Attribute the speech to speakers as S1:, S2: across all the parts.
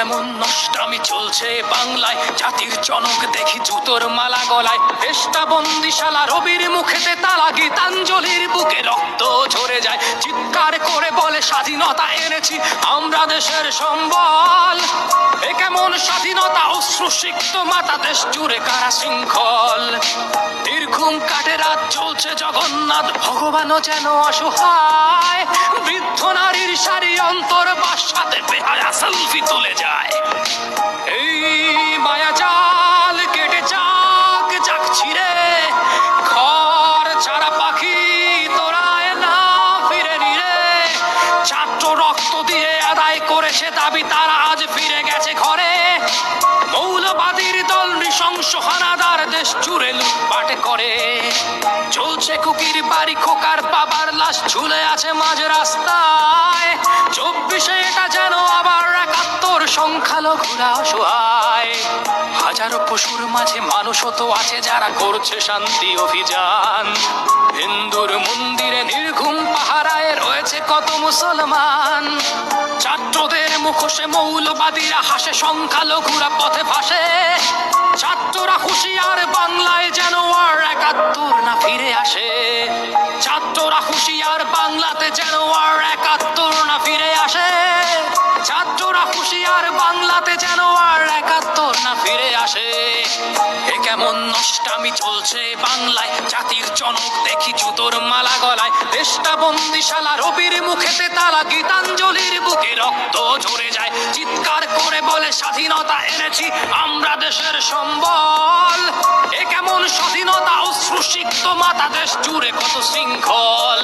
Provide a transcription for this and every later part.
S1: কেমন নষ্টামি চলছে বাংলায়, জাতির জনক দেখি জুতোর মালা গলায়। দেশটা বন্দিশালা, রবির মুখেতে তালা, গীতাঞ্জলির বুকে রক্ত ঝরে যায়। চিৎকার করে বলে স্বাধীনতা এনেছি আমরা দেশের সম্বল। এ কেমন স্বাধীনতা, অশ্রুসিক্ত মাতা, দেশ জুড়ে কারা শৃঙ্খল। নির্ঘুম কাটে রাত, চলছে জগন্নাথ, ভগবানও যেন অসহায়। বৃদ্ধ নারীর সারি অন্তর বাসাতে বেহায়া সেলফি তুলে যায়। এই মায়া জাল কেটে যাক যাক ছিঁড়ে, ঘর ছাড়া পাখি তোরায় না ফিরে নিরে। ছাত্র রক্ত দিয়ে আদায় করেছে দাবি, তারা আজ ফিরে গেছে ঘরে। মৌলবাদীর দল নৃশংস হানাদার, দেশ জুড়ে লুটপাট করে। চলছে কুকির বাড়ি, খোকার বাবার লাশ ঝুলে আছে মাঝ রাস্তায়। 24-এ এটা যেন আবার 71, সংখ্যালঘুরা অসহায়। হাজারো পশুর মাঝে মানুষও তো আছে যারা করছে শান্তি অভিযান। হিন্দুর মন্দিরে নির্ঘুম পাহারায় রয়েছে কত মুসলমান। ছাত্রদের মুখোশে মৌলবাদীরা হাসে, সংখ্যালঘুরা পথে ভাসে। ছাত্ররা হুঁশিয়ার, বাংলায় যেন আর 71 না ফিরে আসে। ছাত্ররা হুঁশিয়ার, বাংলাতে যেন আর 71 না ফিরে আসে। ছাত্ররা হুঁশিয়ার, বাংলাতে যেন আর 71 না ফিরে আসে। এ কেমন নষ্টামি চলছে বাংলায়, জাতির জনক দেখি জুতোর মালা গলায়। দেশটা বন্দিশালা, রবির মুখেতে তালা, গীতাঞ্জলির বুকে রক্ত ঝরে যায়। চিৎকার করে বলে স্বাধীনতা এনেছি আমরা দেশের সম্বল। এ কেমন স্বাধীনতা, অশ্রুসিক্ত মাতা, দেশ জুড়ে কত শৃঙ্খল।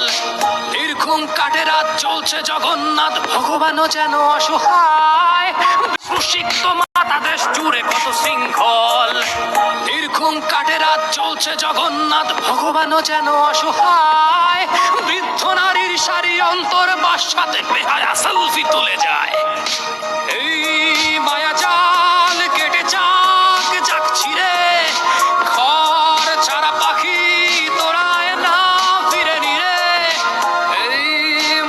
S1: নির্ঘুম কাটে রাত, চলছে জগন্নাথ, ভগবানও যেন অসহায়। অশ্রুসিক্ত মাতা, দেশ জুড়ে কত শৃঙ্খল। নির্ঘুম কাটে রাত, চলছে জগন্নাথ, ভগবানও যেন অসহায়। বৃদ্ধ নারীর সারি অন্তর বাসাতে বেহায়া সেলফি তুলে যায়। এই মায়া জাল কেটে যাক যাক ছিঁড়ে, ঘর ছাড়া পাখি তোরায় না ফিরে নিরে। এই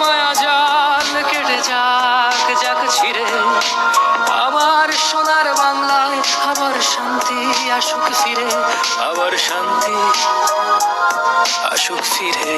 S1: মায়া জাল কেটে যাক যাক ছিঁড়ে, আবার সোনার বাংলায় আবার শান্তি আসুক ফিরে। আবার শান্তি আসুক ফিরে।